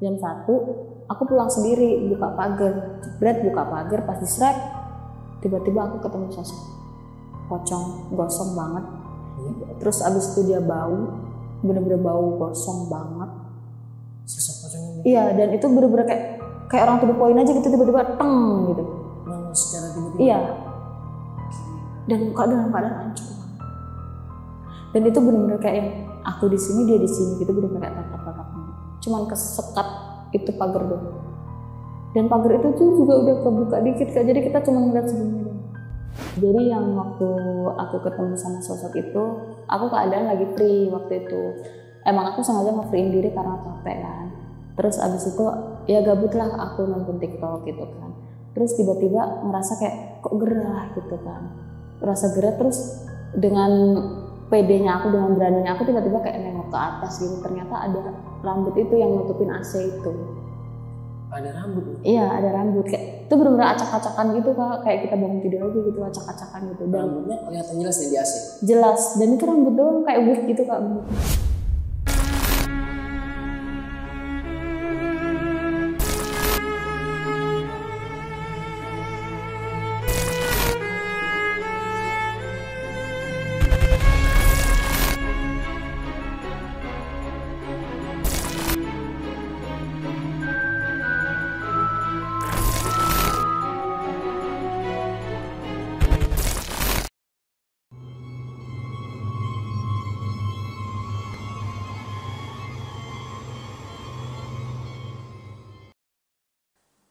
Jam 1 aku pulang sendiri, buka pagar, jebret buka pagar, pas disrek tiba-tiba aku ketemu sosok pocong gosong banget. Terus abis itu dia bau, bener-bener bau gosong banget. Sosok pocongnya? Iya, dan itu bener-bener kayak orang to the point aja gitu, tiba-tiba teng gitu. Secara tiba-tiba? Iya. Dan muka dalam keadaan hancur. Dan itu bener-bener kayak yang aku di sini dia di sini gitu, bener-bener kayak tatap-tatapan. Cuman kesekat itu pagar doang. Dan pagar itu tuh juga udah kebuka dikit Kak, jadi kita cuma ngeliat segini doang. Jadi yang waktu aku ketemu sama sosok itu, aku keadaan lagi free waktu itu. Emang aku sengaja nge-freein diri karena capek kan. Terus abis itu ya gabut lah aku nonton TikTok gitu kan. Terus tiba-tiba ngerasa kayak kok gerah gitu kan. Rasa gerah, terus dengan PD-nya aku, dengan beraninya aku tiba-tiba kayak nengok ke atas gitu. Ternyata ada rambut itu yang nutupin AC itu. Ada rambut? Iya, ada rambut. Kayak itu bener-bener acak-acakan gitu Kak. Kayak kita bangun tidur aja gitu, acak-acakan gitu. Dan rambutnya kelihatan jelas ya di AC? Jelas. Dan itu rambut doang kayak wig gitu Kak.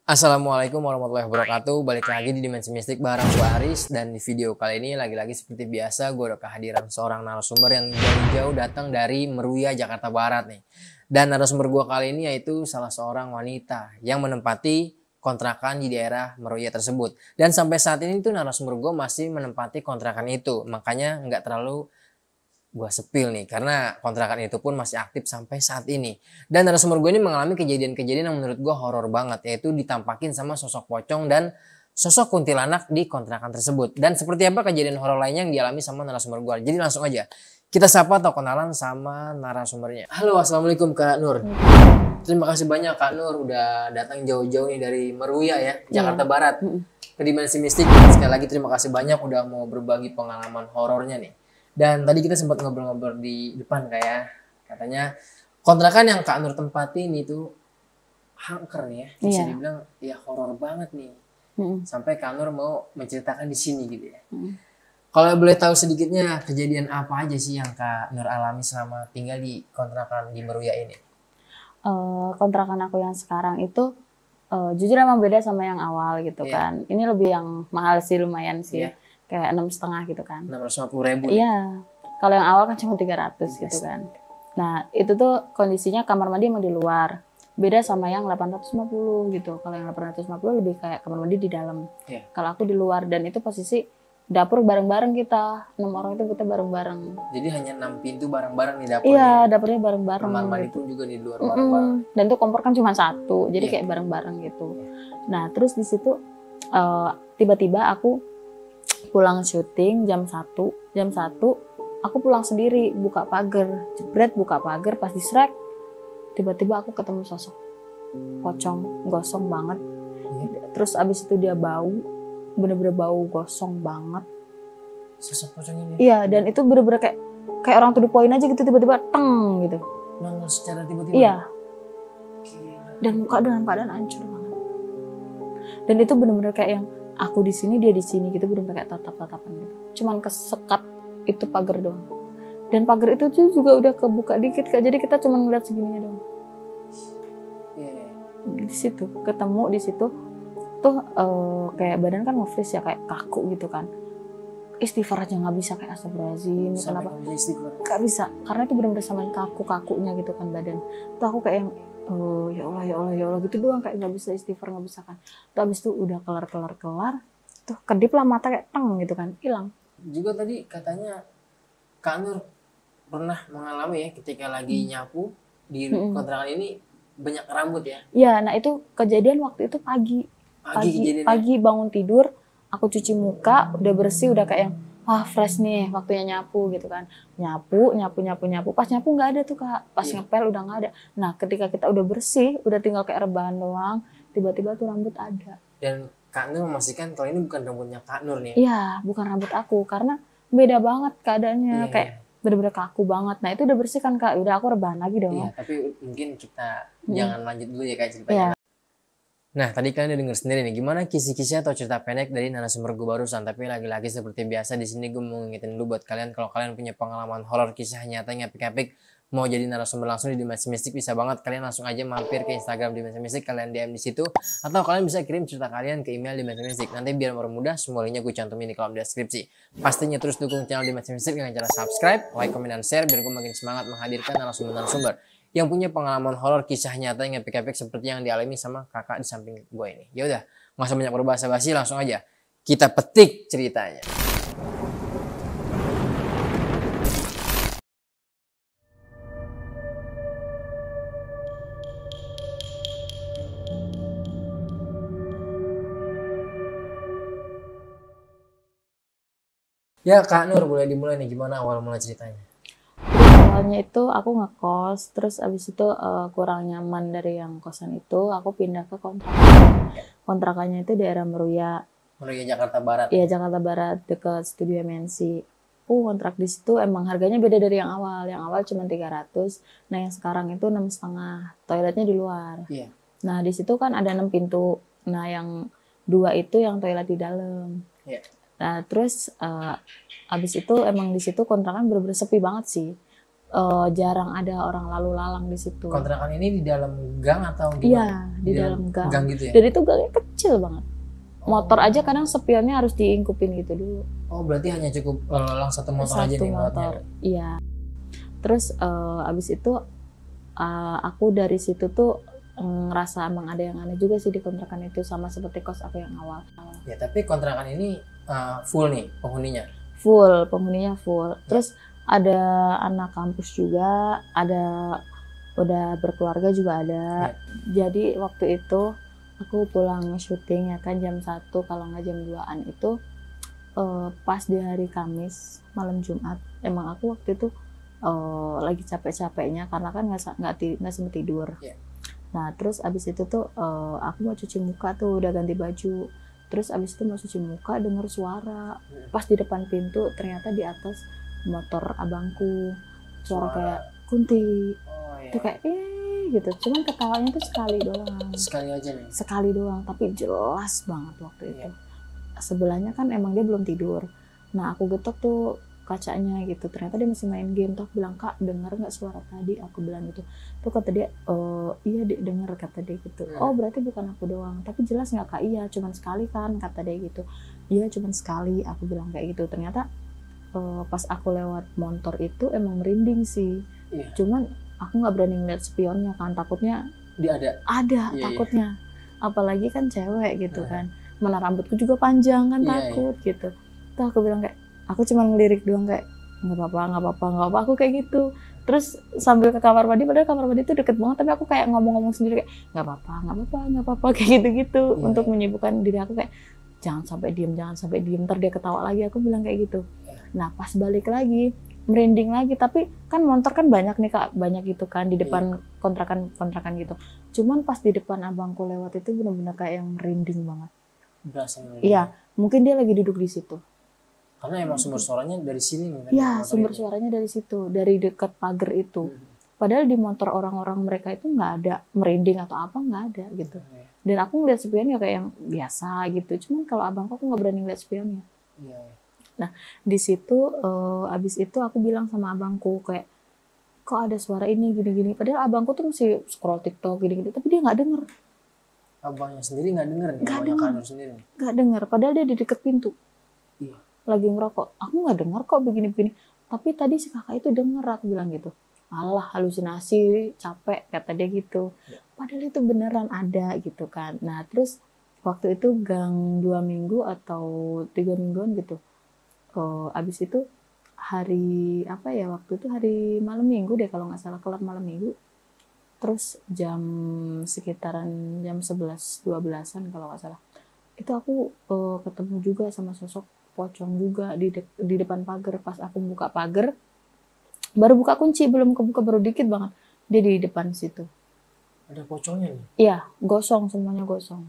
Assalamualaikum warahmatullahi wabarakatuh. Balik lagi di Dimensi Mistik bareng gue Aris. Dan di video kali ini lagi-lagi seperti biasa gue ada kehadiran seorang narasumber yang jauh-jauh datang dari Meruya, Jakarta Barat nih. Dan narasumber gue kali ini yaitu salah seorang wanita yang menempati kontrakan di daerah Meruya tersebut. Dan sampai saat ini tuh narasumber gue masih menempati kontrakan itu. Makanya nggak terlalu gue sepil nih, karena kontrakan itu pun masih aktif sampai saat ini. Dan narasumber gue ini mengalami kejadian-kejadian yang menurut gue horor banget, yaitu ditampakin sama sosok pocong dan sosok kuntilanak di kontrakan tersebut. Dan seperti apa kejadian horor lainnya yang dialami sama narasumber gue. Jadi langsung aja kita sapa atau kenalan sama narasumbernya. Halo, assalamualaikum Kak Nur. Terima kasih banyak Kak Nur udah datang jauh-jauh nih dari Meruya ya, Jakarta Barat, ke Dimensi Mistik. Sekali lagi terima kasih banyak udah mau berbagi pengalaman horornya nih. Dan tadi kita sempat ngobrol-ngobrol di depan kayak katanya kontrakan yang Kak Nur tempati ini tuh angker nih ya, bisa dibilang ya horor banget nih. Sampai Kak Nur mau menceritakan di sini gitu ya. Kalau boleh tahu sedikitnya kejadian apa aja sih yang Kak Nur alami selama tinggal di kontrakan di Meruya ini? Kontrakan aku yang sekarang itu jujur emang beda sama yang awal gitu kan. Ini lebih yang mahal sih, lumayan sih. Kayak 6,5 gitu kan. 650.000? Iya. Kalau yang awal kan cuma 300 gitu kan. Nah itu tuh kondisinya kamar mandi emang di luar. Beda sama yang 850 gitu. Kalau yang 850 lebih kayak kamar mandi di dalam. Kalau aku di luar, dan itu posisi dapur bareng-bareng kita. 6 orang itu kita bareng-bareng. Jadi hanya 6 pintu bareng-bareng di dapurnya? Iya, dapurnya bareng-bareng. Kamar mandi pun juga di luar bareng-bareng. Dan tuh kompor kan cuma satu. Jadi kayak bareng-bareng gitu. Nah terus di situ tiba-tiba aku pulang syuting jam 1 aku pulang sendiri, buka pagar, jebret buka pagar, pas disrek tiba-tiba aku ketemu sosok pocong gosong banget. Terus abis itu dia bau, bener-bener bau gosong banget sosok pocong ini? Iya, dan itu bener-bener kayak orang to the point aja gitu, tiba-tiba teng gitu. Nongol secara tiba-tiba? Iya. Dan muka dalam keadaan hancur banget. Dan itu bener-bener kayak yang aku di sini dia di sini gitu, bener-bener kayak tatap-tatapan gitu. Cuman kesekat itu pagar doang. Dan pagar itu tuh juga udah kebuka dikit Kak, jadi kita cuma ngeliat segininya doang. Di situ ketemu di situ tuh kayak badan kan nge-freeze ya, kayak kaku gitu kan. Istighfar aja nggak bisa, kayak astagfirullahaladzim. Kenapa? Nggak bisa, karena itu bener-bener sama kaku-kakunya gitu kan badan. Tuh aku kayak yang ya Allah gitu doang, kayak nggak bisa istighfar, nggak bisa kan. Tuh abis itu udah kelar tuh kedip lah mata kayak teng gitu kan, hilang. Juga tadi katanya Kak Nur pernah mengalami ya ketika lagi nyapu di kontrakan ini banyak rambut ya? Iya, nah itu kejadian waktu itu pagi bangun tidur, aku cuci muka udah bersih, udah kayak yang fresh nih waktunya nyapu gitu kan. Nyapu, pas nyapu nggak ada tuh Kak, pas ngepel udah nggak ada. Nah ketika kita udah bersih, udah tinggal kayak rebahan doang, tiba-tiba tuh rambut ada. Dan Kak Nur memastikan kalau ini bukan rambutnya Kak Nur nih. Iya, bukan rambut aku karena beda banget keadaannya, kayak bener-bener kaku banget. Nah itu udah bersih kan Kak, udah aku rebahan lagi dong. Iya, tapi mungkin kita jangan lanjut dulu ya Kak ceritanya. Nah, tadi kalian udah denger sendiri nih, gimana kisi-kisih atau cerita pendek dari narasumber gue barusan. Tapi lagi-lagi seperti biasa di sini gue mau ngingetin dulu buat kalian, kalau kalian punya pengalaman horor kisah nyata yang epic-epic, mau jadi narasumber langsung di Dimensi Mistik bisa banget. Kalian langsung aja mampir ke Instagram Dimensi Mistik, kalian DM di situ, atau kalian bisa kirim cerita kalian ke email Dimensi Mistik. Nanti biar mempermudah, semua linknya gue cantumin di kolom deskripsi. Pastinya terus dukung channel Dimensi Mistik dengan cara subscribe, like, komen, dan share biar gue makin semangat menghadirkan narasumber-narasumber yang punya pengalaman horor kisah nyata yang epic-epic seperti yang dialami sama kakak di samping gue ini. Ya udah, nggak usah banyak berbahasa basi, langsung aja kita petik ceritanya. Ya Kak Nur, boleh dimulai nih, gimana awal mula ceritanya? Awalnya itu aku ngekos, terus abis itu kurang nyaman dari yang kosan itu, aku pindah ke kontrakan. Kontrakannya itu daerah Meruya. Meruya Jakarta Barat. Iya, Jakarta Barat, dekat Studio MNC. Kontrak di situ emang harganya beda dari yang awal. Yang awal cuma 300, nah yang sekarang itu 6,5. Toiletnya di luar. Iya. Nah, di situ kan ada 6 pintu. Nah, yang 2 itu yang toilet di dalam. Iya. Nah, terus abis itu emang di situ kontrakan bener-bener sepi banget sih. Jarang ada orang lalu lalang di situ. Kontrakan ini di dalam gang atau gimana? Iya, di dalam gang. Gang gitu ya? Dan itu gangnya kecil banget. Motor aja kadang spionnya harus diingkupin gitu dulu. Oh, berarti hanya cukup lelang satu motor aja nih motor. Iya. Terus abis itu aku dari situ tuh ngerasa emang ada yang aneh juga sih di kontrakan itu, sama seperti kos aku yang awal. Ya, tapi kontrakan ini full nih penghuninya? Full, penghuninya full. Terus ada anak kampus juga, ada udah berkeluarga juga ada. Jadi waktu itu aku pulang syuting ya kan jam 1 kalau nggak jam 2-an itu pas di hari Kamis malam Jumat. Emang aku waktu itu lagi capek-capeknya karena kan nggak sempet tidur. Nah terus abis itu tuh aku mau cuci muka tuh, udah ganti baju. Terus abis itu mau cuci muka denger suara. Pas di depan pintu ternyata di atas motor abangku suara kayak kunti. Itu kayak gitu. Cuman ketawanya tuh sekali doang. Sekali aja nih? Sekali doang, tapi jelas banget waktu itu. Sebelahnya kan emang dia belum tidur. Nah aku getok tuh kacanya gitu, ternyata dia masih main game. Tuh aku bilang, Kak dengar nggak suara tadi? Aku bilang gitu. Tuh kata dia, iya denger, kata dia gitu. Oh berarti bukan aku doang, tapi jelas nggak Kak? Iya cuman sekali kan, kata dia gitu. Iya cuman sekali, aku bilang kayak gitu. Ternyata pas aku lewat motor itu emang merinding sih. Cuman aku nggak berani ngeliat spionnya kan, takutnya dia ada takutnya. Apalagi kan cewek gitu kan, mana rambutku juga panjang kan, takut gitu. Tuh aku bilang kayak, aku cuma ngelirik doang kayak nggak apa-apa aku kayak gitu. Terus sambil ke kamar mandi, padahal kamar mandi itu deket banget, tapi aku kayak ngomong-ngomong sendiri kayak nggak apa-apa kayak gitu-gitu untuk menyibukkan diri aku kayak jangan sampai diem, ntar dia ketawa lagi, aku bilang kayak gitu. Nah pas balik lagi merinding lagi, tapi kan motor kan banyak nih Kak, banyak gitu kan di depan kontrakan gitu. Cuman pas di depan abangku lewat itu benar-benar kayak yang merinding banget. Iya, mungkin dia lagi duduk di situ. Karena emang sumber suaranya dari sini kan? Iya, sumber suaranya dari situ, dari dekat pagar itu. Padahal di motor orang-orang mereka itu nggak ada merinding atau apa, nggak ada gitu. Dan aku ngeliat spionnya kayak yang biasa gitu. Cuman kalau abangku aku nggak berani ngeliat spionnya. Nah di situ abis itu aku bilang sama abangku kayak, kok ada suara ini gini-gini. Padahal abangku tuh masih scroll TikTok gini-gini, tapi dia nggak denger. Abangnya sendiri nggak denger nih? Nggak denger. Padahal dia di deket pintu. Lagi ngerokok. Aku nggak denger kok begini-begini. Tapi tadi si kakak itu denger, aku bilang gitu. Alah halusinasi, capek, kata dia gitu. Padahal itu beneran ada gitu kan. Nah terus waktu itu gang 2 minggu atau 3 mingguan gitu. Abis itu hari apa ya, waktu itu hari malam minggu deh kalau nggak salah, kelar malam minggu. Terus sekitaran jam 11-12an kalau nggak salah. Itu aku ketemu juga sama sosok pocong juga di depan pagar. Pas aku buka pagar, baru buka kunci, belum kebuka, baru dikit banget dia di depan situ. Ada pocongnya nih? Iya, gosong, semuanya gosong.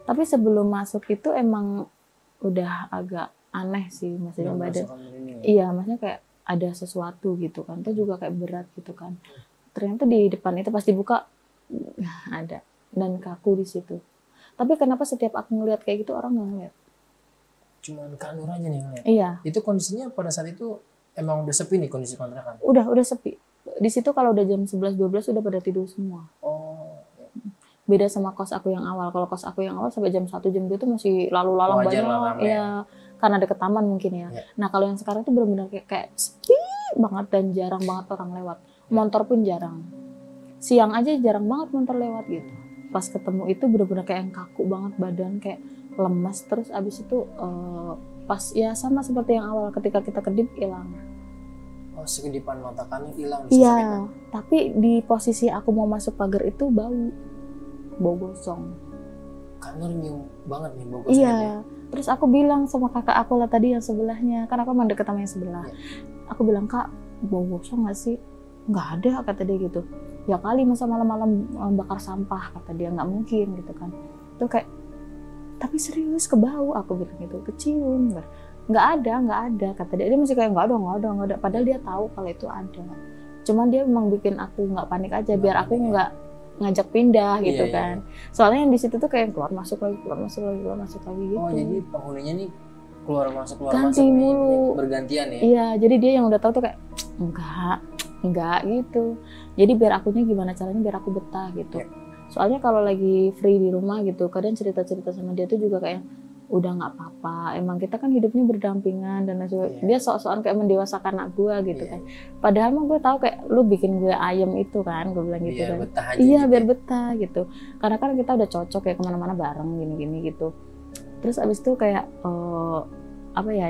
Tapi sebelum masuk itu emang udah agak aneh sih, maksudnya badan. Iya, maksudnya kayak ada sesuatu gitu kan. Itu juga kayak berat gitu kan. Ternyata di depan itu pas dibuka ada, dan kaku di situ. Tapi kenapa setiap aku ngeliat kayak gitu orang nggak ngeliat? Cuman Kak Nur aja nih ngeliat. Iya. Itu kondisinya pada saat itu emang udah sepi nih kondisi kontrakan? Udah sepi. Di situ kalau udah jam 11-12 udah pada tidur semua. Oh. Beda sama kos aku yang awal. Kalau kos aku yang awal sampai jam 1 jam 2 tuh masih lalu lalang banyak. Ya, karena deket taman mungkin ya. Nah kalau yang sekarang tuh benar-benar kayak sepi banget dan jarang banget orang lewat. Motor pun jarang. Siang aja jarang banget motor lewat gitu. Pas ketemu itu benar-benar kayak yang kaku banget badan, kayak lemas. Terus abis itu pas ya sama seperti yang awal, ketika kita kedip hilang. Oh, sekedipan mata kanan hilang. Iya, tapi di posisi aku mau masuk pagar itu bau gosong. Kanur nyium banget nih bau gosong. Iya, terus aku bilang sama kakak aku lah tadi yang sebelahnya, kan aku emang deket sama yang sebelah. Aku bilang, Kak, bau gosong gak sih? Nggak ada, kata dia gitu. Ya kali masa malam-malam bakar sampah, kata dia, nggak mungkin gitu kan. Itu kayak, tapi serius kebau, aku bilang gitu, kecium. Nggak ada, kata dia. Dia masih kayak nggak ada. Padahal dia tahu kalau itu ada. Cuman dia memang bikin aku nggak panik aja, biar aku nggak ngajak pindah gitu kan. Soalnya yang di situ tuh kayak keluar masuk lagi gitu. Oh, jadi penghuninya nih keluar masuk ganti mulu. Bergantian ya? Iya, jadi dia yang udah tahu tuh kayak enggak gitu. Jadi biar akunya gimana caranya biar aku betah gitu. Soalnya kalau lagi free di rumah gitu, kadang cerita-cerita sama dia tuh juga kayak udah nggak apa-apa. Emang kita kan hidupnya berdampingan dan dia sok-sokan kayak mendewasakan anak gue gitu kan. Padahal mah gue tahu kayak lu bikin gue ayam itu kan, gue bilang gitu kan. Iya, biar betah gitu. Karena kan kita udah cocok ya kemana-mana bareng gini-gini gitu. Terus abis itu kayak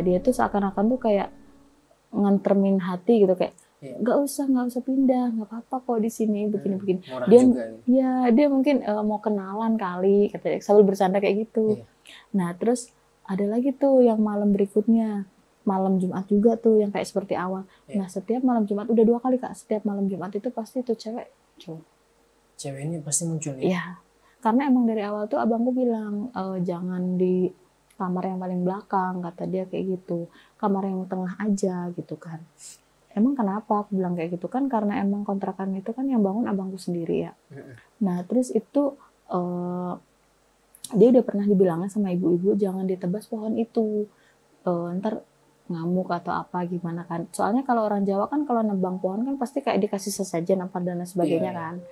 dia tuh seakan-akan tuh kayak ngantermin hati gitu kayak nggak usah pindah, nggak apa-apa kok di sini begini. Dia mungkin mau kenalan kali, katanya sambil bercanda kayak gitu. Nah terus ada lagi tuh yang malam berikutnya, malam Jumat juga tuh yang kayak seperti awal. Nah setiap malam Jumat udah 2 kali Kak, setiap malam Jumat itu pasti tuh cewek ini pasti muncul ya? Iya, karena emang dari awal tuh abangku bilang jangan di kamar yang paling belakang, kata dia kayak gitu, kamar yang tengah aja gitu kan. Emang kenapa aku bilang kayak gitu kan, karena emang kontrakan itu kan yang bangun abangku sendiri ya. Nah terus itu dia udah pernah dibilangnya sama ibu-ibu jangan ditebas pohon itu, ntar ngamuk atau apa gimana kan. Soalnya kalau orang Jawa kan kalau nebang pohon kan pasti kayak dikasih sesajen apa dan sebagainya kan.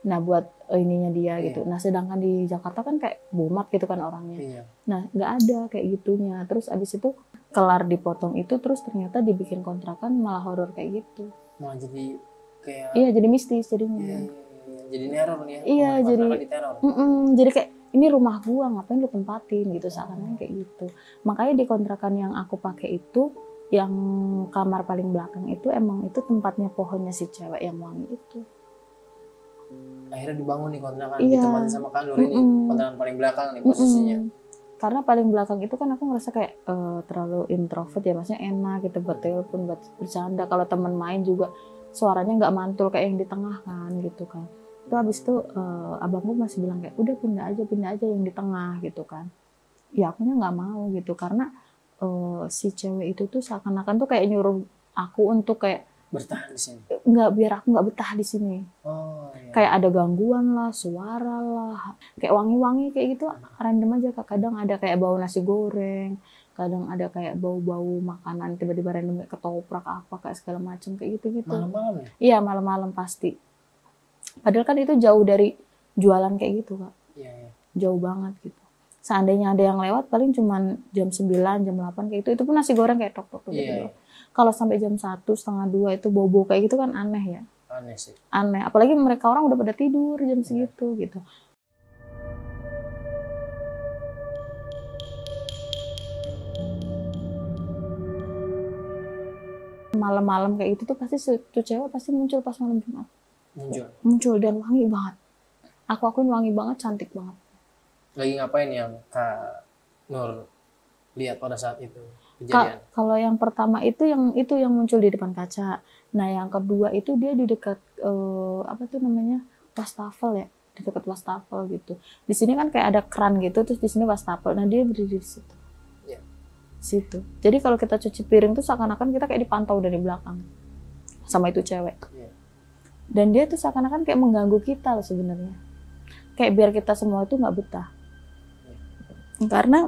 Nah buat ininya dia gitu. Nah sedangkan di Jakarta kan kayak bomat gitu kan orangnya. Nah nggak ada kayak gitunya. Terus abis itu kelar dipotong itu, terus ternyata dibikin kontrakan malah horor kayak gitu. Malah jadi kayak. Iya jadi mistis jadinya. Jadi neror nih ya. Iya jadi kayak ini rumah gua ngapain lu tempatin gitu, seakan-akan kayak gitu. Makanya di kontrakan yang aku pakai itu, yang kamar paling belakang itu emang itu tempatnya pohonnya si cewek yang wangi itu. Akhirnya dibangun nih kontrakan ditempatin sama Kak Nur ini, kontrakan paling belakang nih posisinya. Karena paling belakang itu kan aku ngerasa kayak terlalu introvert ya, maksudnya enak gitu buat telepon, buat bercanda. Kalau teman main juga suaranya nggak mantul kayak yang di tengah kan gitu kan. Itu habis itu abangku masih bilang kayak udah pindah aja yang di tengah gitu kan. Ya akunya nggak mau gitu karena si cewek itu tuh seakan-akan tuh kayak nyuruh aku untuk kayak bertahan di sini. Nggak, biar aku nggak betah di sini. Iya. Kayak ada gangguan lah, suara lah, kayak wangi-wangi kayak gitu random aja. Kadang ada kayak bau nasi goreng, kadang ada kayak bau-bau makanan tiba-tiba random kayak ketoprak apa kayak segala macam kayak gitu-gitu. Malam-malam ya? Iya malam-malam pasti. Padahal kan itu jauh dari jualan kayak gitu Kak. Iya. Jauh banget gitu. Seandainya ada yang lewat paling cuman jam 9, jam 8 kayak gitu. Itu pun nasi goreng kayak tok-tok gitu. Kalau sampai jam 1, setengah 2 itu bobo kayak gitu kan aneh ya. Aneh sih. Aneh. Apalagi mereka orang udah pada tidur jam segitu gitu. Malam-malam kayak gitu tuh pasti tuh cewek pasti muncul pas malam Jumat. muncul dan wangi banget. Aku akuin wangi banget, cantik banget. Lagi ngapain yang Kak Nur lihat pada saat itu kejadian? Kalau yang pertama itu yang muncul di depan kaca. Nah yang kedua itu dia di dekat apa tuh namanya, wastafel ya, di dekat wastafel gitu. Di sini kan kayak ada keran gitu, terus di sini wastafel. Nah dia berdiri di situ. Ya. Situ. Jadi kalau kita cuci piring tuh seakan-akan kita kayak dipantau dari belakang sama itu cewek. Ya. Dan dia tuh seakan-akan kayak mengganggu kita loh sebenarnya. Kayak biar kita semua itu nggak betah. Karena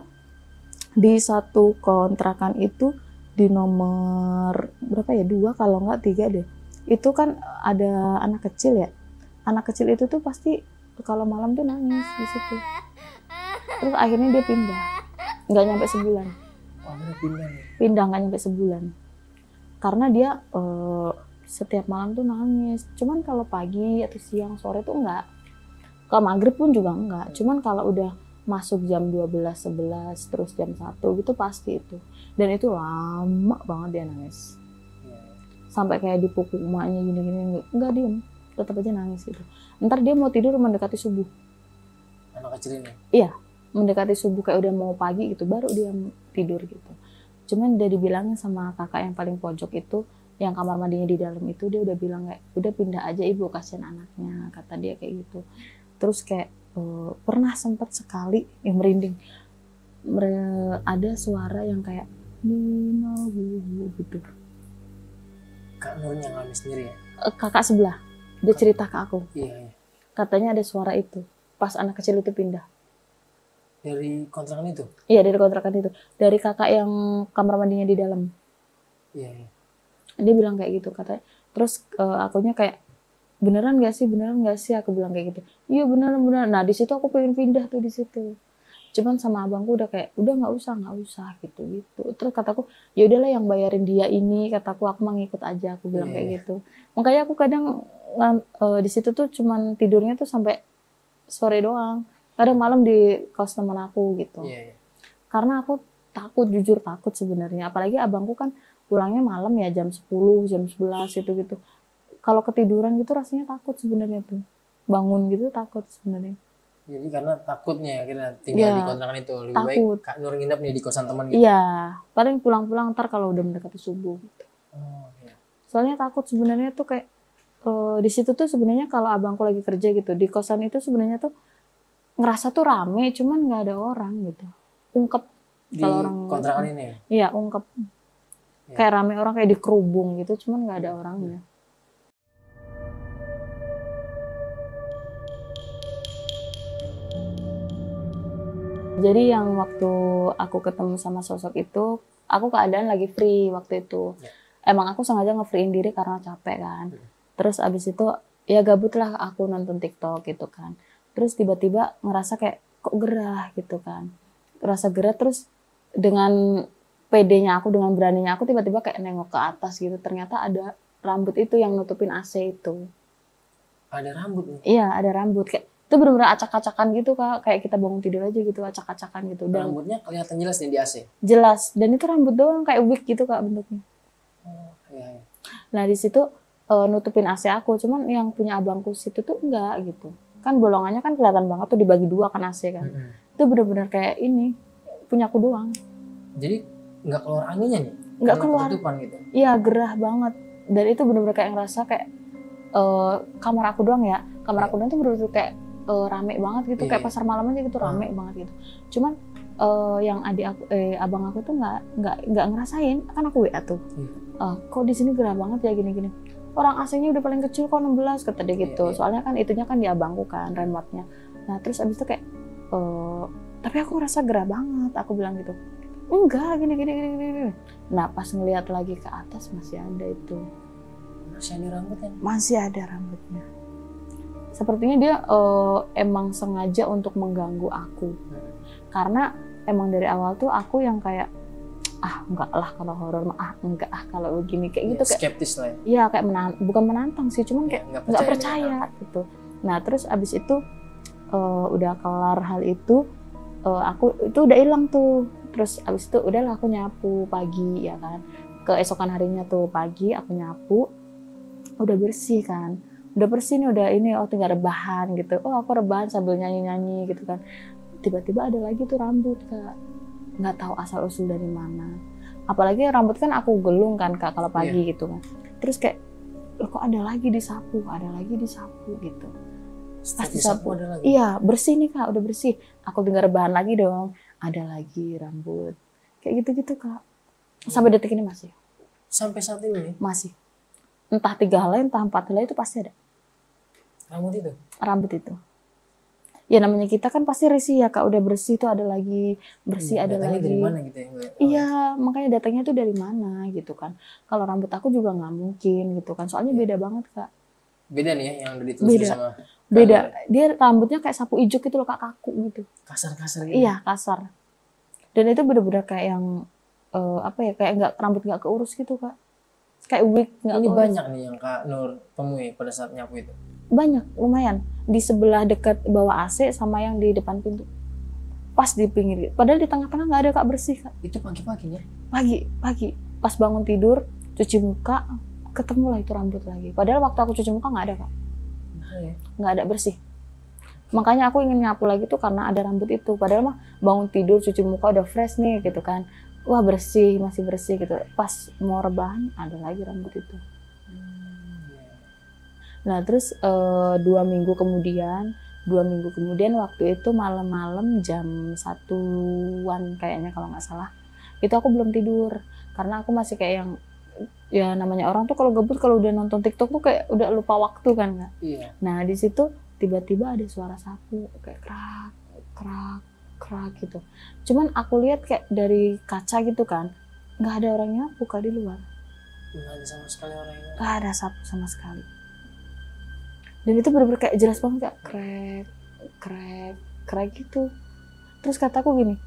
di satu kontrakan itu di nomor berapa ya, 2 kalau nggak 3 deh. Itu kan ada anak kecil ya. Anak kecil itu tuh pasti kalau malam tuh nangis di situ. Terus akhirnya dia pindah. Nggak nyampe sebulan. Oh, pindah. Pindah nggak nyampe sebulan. Karena dia setiap malam tuh nangis. Cuman kalau pagi atau siang sore tuh enggak. Ke maghrib pun juga enggak. Cuman kalau udah masuk jam 12, 11, terus jam 1 gitu pasti itu. Dan itu lama banget dia nangis. Sampai kayak dipukul emaknya gini-gini. Enggak diem. Tetap aja nangis gitu. Ntar dia mau tidur mendekati subuh. Anak kecil ini? Iya. Mendekati subuh kayak udah mau pagi gitu. Baru dia tidur gitu. Cuman udah dibilangin sama kakak yang paling pojok itu, yang kamar mandinya di dalam itu, dia udah bilang kayak, udah pindah aja ibu, kasihan anaknya, kata dia kayak gitu. Terus kayak pernah sempat sekali yang merinding, ada suara yang kayak Nino gitu. Kak Nur yang ngalamin sendiri ya? Kakak sebelah dia cerita ke aku. Iya. Katanya ada suara itu pas anak kecil itu pindah. Dari kontrakan itu? Iya, dari kontrakan itu. Dari kakak yang kamar mandinya di dalam. Iya. Dia bilang kayak gitu katanya. Terus akunya kayak, beneran gak sih, aku bilang kayak gitu. Iya beneran. Nah di situ aku pengen pindah tuh di situ. Cuman sama abangku udah kayak, udah nggak usah gitu. Terus kataku, ya udahlah yang bayarin dia ini, kataku aku mau ngikut aja, aku bilang kayak gitu. Makanya aku kadang di situ tuh cuman tidurnya tuh sampai sore doang. Kadang malam di kos teman aku gitu. Karena aku jujur takut sebenarnya. Apalagi abangku kan pulangnya malam ya, jam 10, jam 11 gitu. Kalau ketiduran gitu rasanya takut sebenarnya tuh. Bangun gitu takut sebenarnya. Jadi karena takutnya akhirnya tinggal di kontrakan itu. Lebih takut. Baik Kak Nur nginep nih di kosan teman gitu. Iya, paling pulang-pulang ntar kalau udah mendekati subuh gitu. Oh, iya. Soalnya takut sebenarnya tuh kayak di situ tuh sebenarnya kalau abangku lagi kerja gitu, di kosan itu sebenarnya tuh ngerasa tuh rame, cuman nggak ada orang gitu. Ungkep di kalau orang kontrakan ini. Iya, ungkep. Ya. Kayak rame orang kayak di kerubung gitu, cuman nggak ada orangnya. Jadi yang waktu aku ketemu sama sosok itu, aku keadaan lagi free waktu itu. Emang aku sengaja nge-freein diri karena capek kan. Terus abis itu ya gabut lah aku nonton TikTok gitu kan. Terus tiba-tiba ngerasa kayak kok gerah gitu kan. Ngerasa gerah terus dengan pedenya aku, dengan beraninya aku tiba-tiba kayak nengok ke atas gitu. Ternyata ada rambut itu yang nutupin AC itu. Ada rambut nih? Iya, ada rambut. Kayak itu benar-benar acak-acakan gitu Kak. Kayak kita bangun tidur aja gitu, acak-acakan gitu. Dan rambutnya kelihatan jelas nih di AC? Jelas. Dan itu rambut doang kayak wig gitu Kak bentuknya. Oh, iya. Nah di situ nutupin AC aku. Cuman yang punya abangku situ tuh enggak gitu. Kan bolongannya kan kelihatan banget tuh dibagi 2 kan AC kan. Itu benar-benar kayak ini punya aku doang. Jadi nggak keluar anginnya nih? Nggak keluar. Gitu? Iya gerah banget. Dan itu benar-benar kayak ngerasa kayak kamar aku doang ya. Kamar aku doang tuh benar-benar kayak rame banget gitu. Kayak pasar malam aja gitu rame banget gitu. Cuman yang abang aku tuh nggak ngerasain. Kan aku WA tuh. Kok di sini gerah banget ya gini-gini. Orang AC-nya udah paling kecil kok 16 kata dia gitu. Soalnya kan itunya kan di abangku kan remote-nya. Nah terus abis itu kayak tapi aku ngerasa gerah banget. Aku bilang gitu. Enggak gini. Nah pas ngelihat lagi ke atas masih ada itu. Masih ada rambutnya? Masih ada rambutnya. Sepertinya dia emang sengaja untuk mengganggu aku. Karena emang dari awal tuh aku yang kayak enggak lah kalau horor enggak kalau begini kayak gitu kayak skeptis lah ya. Iya kayak bukan menantang sih, cuman kayak nggak percaya gitu. Nah terus abis itu udah kelar hal itu aku itu udah hilang tuh. Terus abis itu udahlah aku nyapu pagi ya kan. Keesokan harinya tuh pagi aku nyapu udah bersih kan. udah bersih nih, udah ini, oh tinggal rebahan gitu. Oh aku rebahan sambil nyanyi-nyanyi gitu kan. Tiba-tiba ada lagi tuh rambut Kak, nggak tahu asal usul dari mana. Apalagi rambut kan aku gelung kan Kak kalau pagi gitu kan. Terus kayak loh kok ada lagi disapu gitu. Pas disapu ada lagi. iya bersih nih Kak, udah bersih. Aku dengar rebahan lagi dong, ada lagi rambut kayak gitu-gitu Kak. Sampai detik ini masih. Sampai saat ini Masih. Entah 3 helai, entah 4 helai itu pasti ada. Rambut itu. Ya namanya kita kan pasti risih ya Kak, udah bersih tuh ada lagi, bersih ada lagi. Dari mana gitu ya? Iya, makanya datangnya tuh dari mana gitu kan. Kalau rambut aku juga nggak mungkin gitu kan, soalnya beda banget Kak. Beda nih ya yang udah ditelusuri sama. Beda. Dia rambutnya kayak sapu ijuk gitu loh Kak, kaku gitu. Kasar-kasar gitu. Iya, kasar. Dan itu bener-bener kayak yang apa ya, kayak rambut nggak keurus gitu Kak. Kayak wig nggak keurus. Banyak nih yang Kak Nur temui pada saat nyapu itu. Banyak, lumayan. Di sebelah dekat bawah AC sama yang di depan pintu. Pas di pinggir. Padahal di tengah-tengah nggak ada Kak, bersih Kak. Itu pagi-paginya? Pagi. Pas bangun tidur, cuci muka, ketemu lah itu rambut lagi. Padahal waktu aku cuci muka nggak ada Kak. Nggak ada, bersih. Makanya aku ingin nyapu lagi tuh karena ada rambut itu. Padahal mah bangun tidur, cuci muka udah fresh nih gitu kan. Wah bersih, masih bersih gitu. Pas mau rebahan, ada lagi rambut itu. Nah terus 2 minggu kemudian waktu itu malam-malam jam 1-an kayaknya kalau nggak salah, itu aku belum tidur karena aku masih kayak yang ya namanya orang tuh kalau gabut kalau udah nonton TikTok tuh kayak udah lupa waktu kan Kak. Iya. Nah di situ tiba-tiba ada suara sapu kayak krak gitu. Cuman aku lihat kayak dari kaca gitu kan, nggak ada orang nyapu Kak di luar. Nggak ada sama sekali orangnya. Nggak ada sapu sama sekali. Dan itu bener-bener kayak jelas banget kayak krek gitu. Terus kataku gini,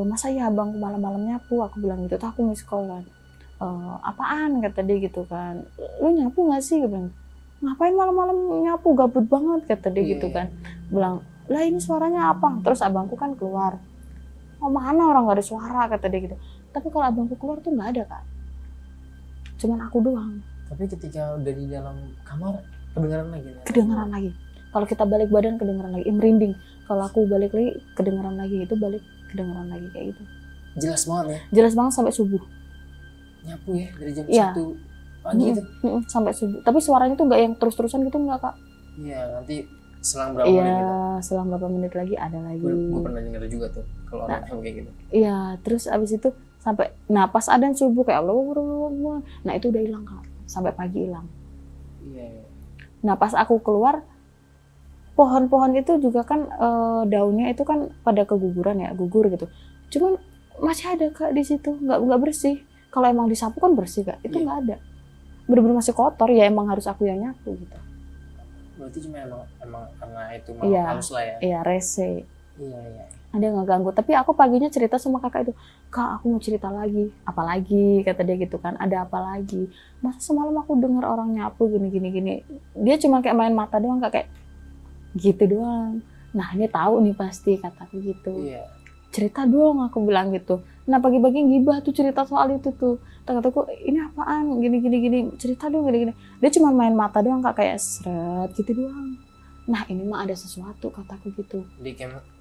masa ya abangku malam-malam nyapu? Aku bilang gitu, aku miss call kan. Apaan kata dia gitu kan, lu nyapu nggak sih? Gue bilang, ngapain malam-malam nyapu, gabut banget kata dia gitu kan. Bilang, lah ini suaranya apa? Terus abangku kan keluar, oh mana orang nggak ada suara kata dia gitu. Tapi kalau abangku keluar tuh nggak ada Kak, cuman aku doang. Tapi ketika udah di dalam kamar kedengaran lagi. Kalau kita balik badan kedengaran lagi, merinding. Kalau aku balik lagi kedengaran lagi, itu balik kedengaran lagi kayak gitu. Jelas banget ya? Jelas banget sampai subuh. Nyapu ya dari jam 1 pagi itu? Sampai subuh. Tapi suaranya tuh nggak yang terus-terusan gitu nggak Kak? Iya, nanti selang berapa menit gitu? Iya, selang berapa menit lagi ada lagi. Gue pernah dengar juga tuh kalau orang kayak gitu. Iya, terus abis itu sampai, nah pas adzan subuh kayak Allah, nah itu udah hilang Kak, sampai pagi hilang. Iya. Nah pas aku keluar, pohon-pohon itu juga kan daunnya itu kan pada keguguran ya, gugur gitu. Cuman masih ada Kak di situ, nggak bersih. Kalau emang disapu kan bersih Kak, itu nggak ada. Bener-bener masih kotor ya, emang harus aku yang nyapu gitu. Berarti cuma emang karena itu malam halus lah ya? Iya, rese. Iya. Ada nggak ganggu, tapi aku paginya cerita sama kakak itu, Kak aku mau cerita lagi, apalagi kata dia gitu kan, ada apa lagi, masa semalam aku dengar orang nyapu gini, dia cuma kayak main mata doang Kak, kayak gitu doang. Nah ini tahu nih pasti kataku gitu. Iya. Cerita dong aku bilang gitu. Nah pagi-pagi gibah tuh cerita soal itu tuh, kataku ini apaan gini, cerita dong gini. Dia cuma main mata doang Kak, kayak seret gitu doang. Nah ini mah ada sesuatu kataku gitu.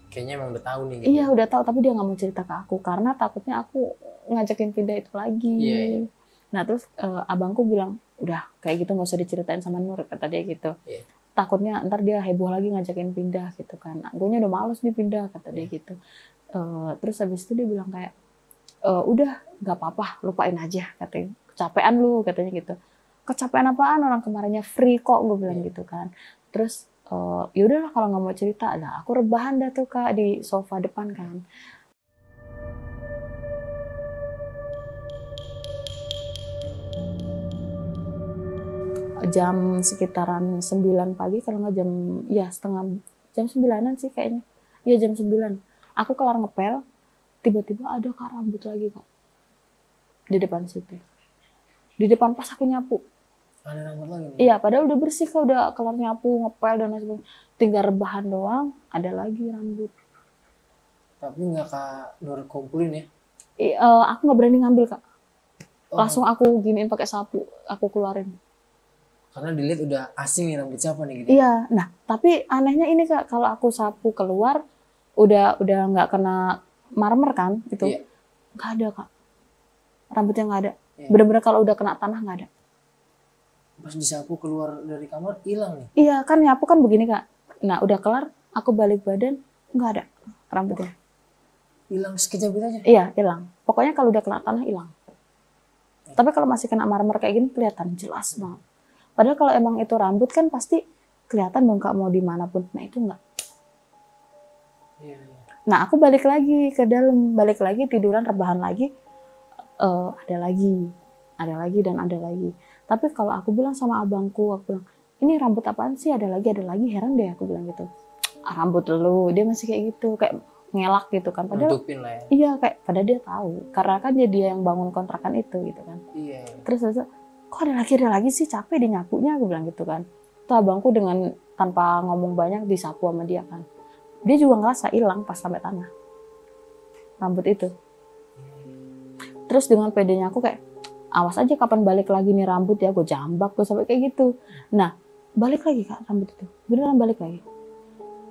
Kayaknya emang udah tahu nih gitu. Iya udah tahu, tapi dia nggak mau cerita ke aku karena takutnya aku ngajakin pindah itu lagi. Iya. Nah terus abangku bilang udah kayak gitu nggak usah diceritain sama Nur kata dia gitu. Iya. Takutnya ntar dia heboh lagi ngajakin pindah gitu kan. Guanya udah males nih pindah kata dia gitu. Terus habis itu dia bilang kayak udah nggak apa-apa lupain aja katanya. Kecapean lu katanya gitu. Kecapean apaan, orang kemarinnya free kok gue bilang gitu kan. Terus yaudah kalau nggak mau cerita, lah aku rebahan dah tuh Kak di sofa depan kan. Jam sekitaran 9 pagi kalau nggak jam 9-an sih kayaknya. Iya jam 9. Aku kelar ngepel, tiba-tiba ada Kak rambut lagi Kak di depan situ. Di depan pas aku nyapu. Ada rambut lagi nih? Iya, padahal udah bersih Kak, udah kelar nyapu, ngepel dan lain sebagainya. Tinggal rebahan doang, ada lagi rambut. Tapi nggak Kak Nur kumpulin ya? Aku nggak berani ngambil Kak. Langsung aku giniin pakai sapu, aku keluarin. Karena dilihat udah asing nih rambut siapa nih gitu. Iya, nah tapi anehnya ini Kak, kalau aku sapu keluar udah nggak kena marmer kan itu, Iya. nggak ada Kak, rambutnya nggak ada. Iya. Bener-bener kalau udah kena tanah nggak ada. Pas disapu keluar dari kamar hilang nih. Iya kan nyapu kan begini Kak. Nah udah kelar, aku balik badan nggak ada rambutnya. Hilang sekejap gitu aja. Iya hilang. Pokoknya kalau udah kena tanah hilang. Tapi kalau masih kena marmer kayak gini kelihatan jelas banget. Padahal kalau emang itu rambut kan pasti kelihatan dong Kak mau dimanapun. Nah itu enggak. Iya. Nah aku balik lagi ke dalam, balik lagi tiduran rebahan lagi. Ada lagi dan ada lagi. Tapi kalau aku bilang sama abangku, aku bilang ini rambut apaan sih? Ada lagi, heran deh aku bilang gitu. Ah, rambut lu, dia masih kayak gitu, kayak ngelak gitu kan. Padahal Nutupin lah ya. iya kayak pada dia tahu, karena kan dia yang bangun kontrakan itu gitu kan. Iya. Terus kok ada lagi sih, capek dia nyapunya, aku bilang gitu kan. Tuh abangku dengan tanpa ngomong banyak disapu sama dia kan. Dia juga ngerasa hilang pas sampai tanah rambut itu. Terus dengan pedenya aku kayak awas aja kapan balik lagi nih rambut ya, gue jambak gue sampai kayak gitu. Nah balik lagi Kak rambut itu, beneran balik lagi.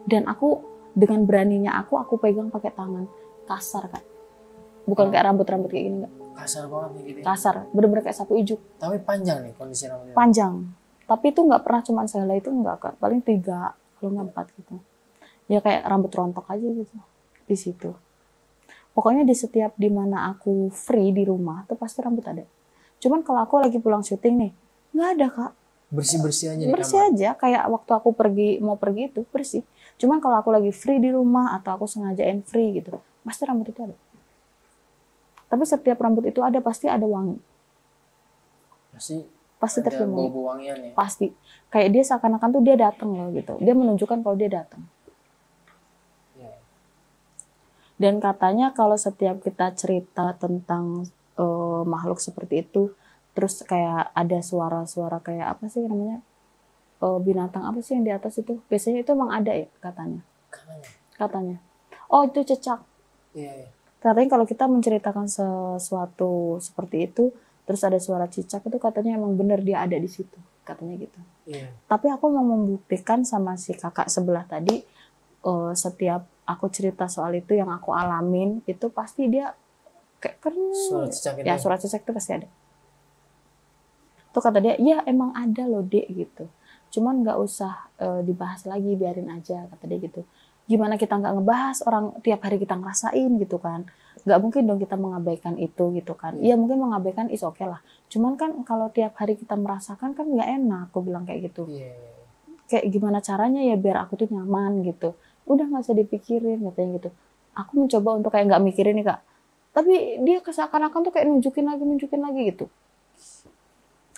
Dan aku dengan beraninya aku pegang pakai tangan, kasar Kak. Bukan kayak rambut kayak gini enggak. Kasar banget nih gitu. Kasar, bener-bener kayak sapu ijuk. Tapi panjang nih kondisi rambutnya. Panjang. Tapi itu nggak pernah cuma sehelai itu enggak Kak. Paling 3 kalau nggak 4 gitu. Ya kayak rambut rontok aja gitu di situ. Pokoknya di setiap dimana aku free di rumah tuh pasti rambut ada. Cuman kalau aku lagi pulang syuting nih, nggak ada Kak. Bersih-bersih aja di Bersih kamar. aja, kayak waktu aku mau pergi itu bersih. Cuman kalau aku lagi free di rumah atau aku sengajain free gitu, pasti rambut itu ada. Tapi setiap rambut itu ada pasti ada wangi. Pasti Ada tercium wangi. bau wangian ya. Pasti. Kayak dia seakan-akan tuh dia datang loh gitu. Dia menunjukkan kalau dia datang. Iya. Dan katanya kalau setiap kita cerita tentang makhluk seperti itu, terus kayak ada suara-suara kayak apa sih namanya, binatang apa sih yang di atas itu, biasanya itu emang ada ya katanya. Oh itu cecak. Iya. Katanya kalau kita menceritakan sesuatu seperti itu, terus ada suara cicak itu katanya emang bener dia ada di situ, katanya gitu. Iya. Tapi aku mau membuktikan sama si kakak sebelah tadi, setiap aku cerita soal itu yang aku alamin itu pasti dia kayak Suara cicak itu. ya suara cicak itu pasti ada. Tuh kata dia, ya emang ada loh dek gitu. Cuman nggak usah dibahas lagi, biarin aja kata dia gitu. Gimana kita nggak ngebahas, orang tiap hari kita ngerasain gitu kan. Nggak mungkin dong kita mengabaikan itu gitu kan. Iya mungkin mengabaikan is oke lah. Cuman kan kalau tiap hari kita merasakan kan nggak enak, aku bilang kayak gitu. Iya. Kayak gimana caranya ya biar aku tuh nyaman gitu. Udah nggak usah dipikirin katanya gitu. Aku mencoba untuk kayak nggak mikirin nih Kak. Tapi dia seakan-akan tuh kayak nunjukin lagi gitu.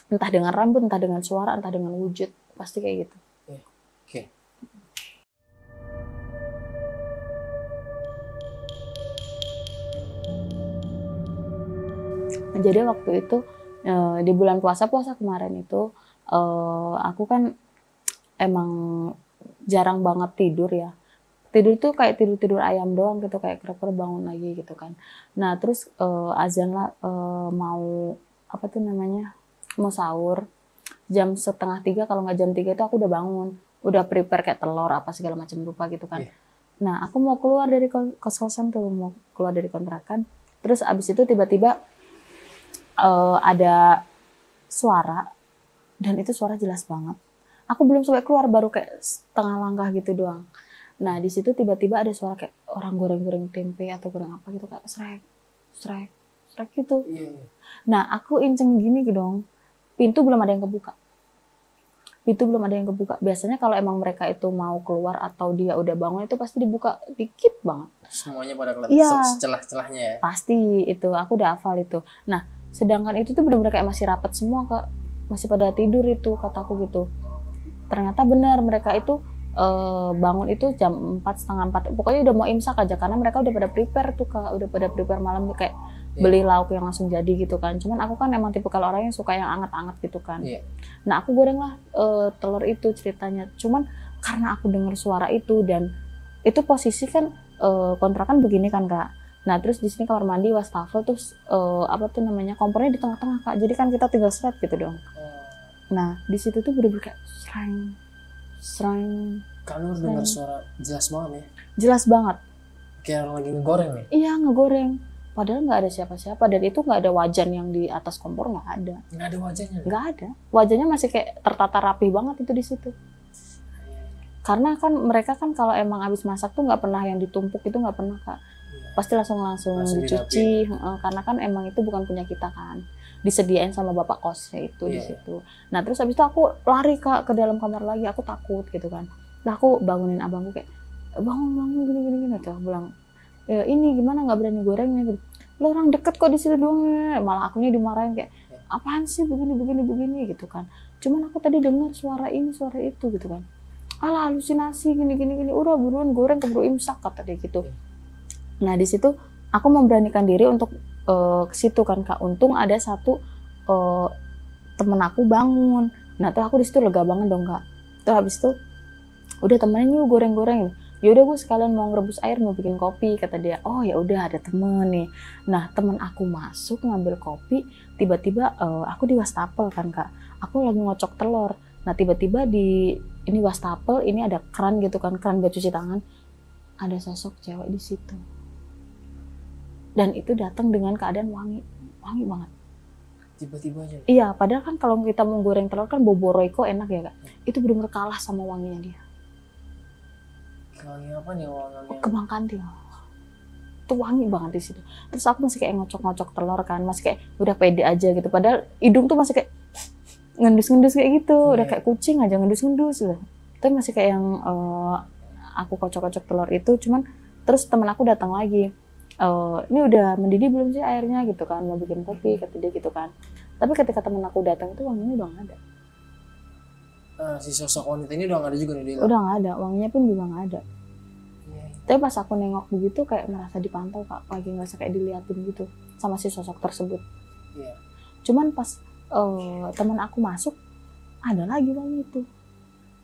Entah dengan rambut, entah dengan suara, entah dengan wujud. Pasti kayak gitu. Oke. Jadi waktu itu di bulan puasa kemarin itu aku kan emang jarang banget tidur ya. Tidur tuh kayak tidur ayam doang gitu, kayak krek bangun lagi gitu kan. Nah terus azan lah mau apa tuh namanya, mau sahur jam 2:30, kalau nggak jam 3 itu aku udah bangun, udah prepare kayak telur apa segala macam rupa gitu kan. Nah aku mau keluar dari kos-kosan tuh, mau keluar dari kontrakan. Terus abis itu tiba-tiba ada suara, dan itu suara jelas banget. Aku belum sampai keluar, baru kayak setengah langkah gitu doang. Nah di situ tiba-tiba ada suara kayak orang goreng-goreng tempe atau goreng apa gitu, kayak srek gitu. Nah aku inceng gini dong, pintu belum ada yang kebuka. Biasanya kalau emang mereka itu mau keluar atau dia udah bangun itu pasti dibuka dikit banget. Semuanya pada kelihatan celah-celahnya ya. Pasti itu, aku udah hafal itu. Nah sedangkan itu tuh benar-benar kayak masih rapat semua Kak, masih pada tidur itu kataku gitu. Ternyata benar mereka itu bangun itu jam 4, setengah 4, pokoknya udah mau imsak aja, karena mereka udah pada prepare tuh Kak, udah pada prepare malam kayak beli lauk yang langsung jadi gitu kan. Cuman aku kan emang tipe kalau orang yang suka yang anget-anget gitu kan. Nah aku goreng lah telur itu ceritanya. Cuman karena aku dengar suara itu, dan itu posisi kan kontrakan begini kan Kak. Nah terus di sini kamar mandi, wastafel, terus apa tuh namanya, kompornya di tengah-tengah Kak. Jadi kan kita tinggal seret gitu dong. Nah di situ tuh bener-bener kayak serang serang. Kamu dengar suara jelas banget ya, Jelas banget. kayak orang lagi ngegoreng nih. Iya ngegoreng. Padahal nggak ada siapa-siapa dan itu nggak ada wajan yang di atas kompor, nggak ada. Nggak ada wajahnya. Nggak ada. Wajahnya masih kayak tertata rapi banget itu di situ. Karena kan mereka kan kalau emang habis masak tuh nggak pernah yang ditumpuk, itu nggak pernah Kak. Pasti langsung dicuci, karena kan emang itu bukan punya kita kan. Disediain sama bapak kosnya itu di situ. Nah terus habis itu aku lari Kak ke dalam kamar lagi, aku takut gitu kan. Nah aku bangunin abangku kayak bangun gini tuh, bilang ya ini gimana nggak berani gorengnya gitu. Lo orang deket kok di situ doang ya. Malah akunya dimarahin kayak apaan sih begini gitu kan. Cuman aku tadi dengar suara ini suara itu gitu kan. Alah halusinasi gini udah buruan goreng keburu imsak kata dia gitu. Nah di situ aku memberanikan diri untuk ke situ kan Kak. Untung ada satu temen aku bangun. Nah tuh aku di situ lega banget dong Kak. Tuh habis itu udah temenin yuk goreng. Yaudah gue sekalian mau ngerebus air mau bikin kopi kata dia. Oh ya udah ada temen nih. Nah temen aku masuk ngambil kopi, tiba-tiba aku di wastafel kan Kak. Aku lagi ngocok telur. Nah tiba-tiba di ini wastafel ini ada keran gitu kan, keran buat cuci tangan. Ada sosok cewek di situ. Dan itu datang dengan keadaan wangi banget. Tiba-tiba aja. Iya, padahal kan kalau kita mau goreng telur kan bobo Royco enak ya Kak. Itu benar-benar kalah sama wanginya dia. Wangi apa nih wanginya? Kembang kantil. Itu wangi banget di situ. Terus aku masih kayak ngocok-ngocok telur kan, masih kayak udah pede aja gitu. Padahal hidung tuh masih kayak ngendus-ngendus kayak gitu, udah kayak kucing aja ngendus-ngendus gitu. Tapi masih kayak yang aku kocok-kocok telur itu, cuman terus temen aku datang lagi. Ini udah mendidih belum sih airnya gitu kan, mau bikin kopi kata dia gitu kan. Tapi ketika temen aku datang itu wanginya udah nggak ada. Si sosok wanita ini udah nggak ada juga nih dia. Udah nggak ada, wanginya pun juga nggak ada. Tapi pas aku nengok begitu kayak merasa dipantau Kak, lagi ngerasa kayak diliatin gitu sama si sosok tersebut. Cuman pas teman aku masuk ada lagi wangi itu.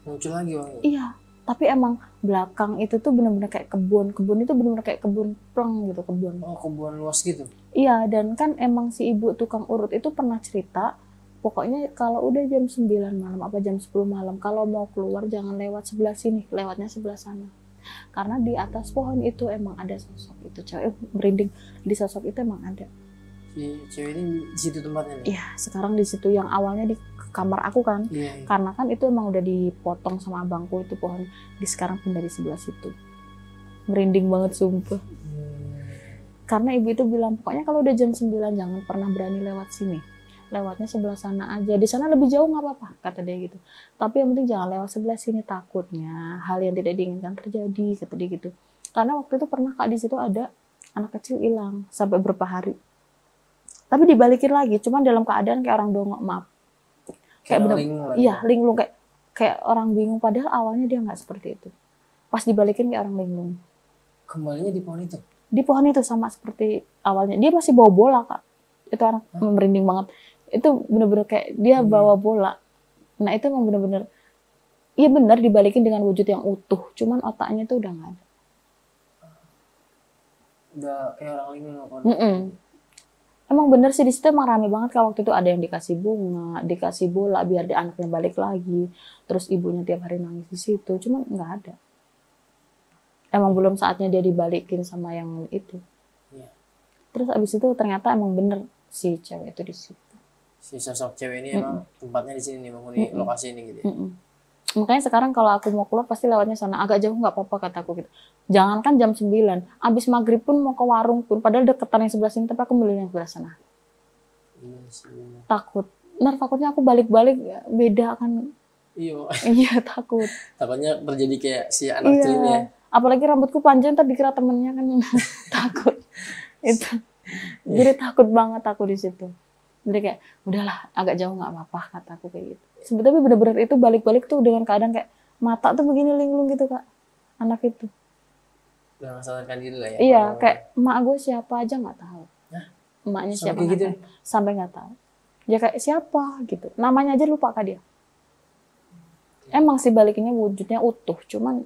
Muncul lagi wangi. Iya, tapi emang belakang itu tuh benar-benar kayak kebun itu benar-benar kayak kebun pleng gitu, kebun. Oh, kebun luas gitu. Iya, dan kan emang si ibu tukang urut itu pernah cerita, pokoknya kalau udah jam 9 malam apa jam 10 malam kalau mau keluar jangan lewat sebelah sini, lewatnya sebelah sana. Karena di atas pohon itu emang ada sosok itu, cewek merinding, di sosok itu emang ada. Si cewek ini di situ tempatnya nih? Iya, sekarang di situ yang awalnya di kamar aku kan. Iya. Karena kan itu emang udah dipotong sama abangku itu pohon. Di sekarang pindah di sebelah situ. Merinding banget sumpah. Karena ibu itu bilang pokoknya kalau udah jam 9 jangan pernah berani lewat sini. Lewatnya sebelah sana aja. Di sana lebih jauh nggak apa-apa kata dia gitu. Tapi yang penting jangan lewat sebelah sini, takutnya hal yang tidak diinginkan terjadi kata dia gitu. Karena waktu itu pernah Kak di situ ada anak kecil hilang sampai berapa hari. Tapi dibalikin lagi, cuman dalam keadaan kayak orang dongok, maaf. Kayak bener, iya linglung kayak orang bingung. Padahal awalnya dia nggak seperti itu. Pas dibalikin kayak orang linglung. Kembalinya di pohon itu? Di pohon itu sama seperti awalnya. Dia masih bawa bola Kak. Itu anak merinding banget. Itu bener-bener kayak dia bawa bola. Nah itu emang bener-bener, iya bener dibalikin dengan wujud yang utuh. Cuman otaknya itu udah nggak ada. Udah kayak orang linglung. Emang bener sih di situ emang rame banget kalau waktu itu ada yang dikasih bunga, dikasih bola biar dia anaknya balik lagi. Terus ibunya tiap hari nangis di situ, cuman nggak ada. Emang belum saatnya dia dibalikin sama yang itu. Iya. Terus abis itu ternyata emang bener si cewek itu di situ. Si sosok cewek ini emang tempatnya di sini nih, menghuni lokasi ini gitu ya. Makanya sekarang kalau aku mau keluar pasti lewatnya sana. Agak jauh nggak apa-apa kataku gitu. Jangankan jam 9, abis maghrib pun mau ke warung pun, padahal deketan yang sebelah sini, tapi aku milih yang sebelah sana. Iya sih. Takut. Takutnya aku balik-balik beda kan. Iya takut. Takutnya terjadi kayak si anak kecil ini ya. Apalagi rambutku panjang, ntar dikira temennya kan. Takut. Itu. Jadi takut banget aku di situ. Jadi kayak udahlah agak jauh nggak apa-apa kataku kayak gitu. Sebetulnya bener-bener itu balik-balik tuh dengan keadaan kayak mata tuh begini linglung gitu Kak. Anak itu. Udah nggak sadarkan diri lah ya. Iya, kayak emak gue siapa aja nggak tahu. Emaknya siapa gitu? Sampai nggak tahu. Ya kayak siapa gitu. Namanya aja lupa Kak dia. Emang sih balikinnya wujudnya utuh, cuman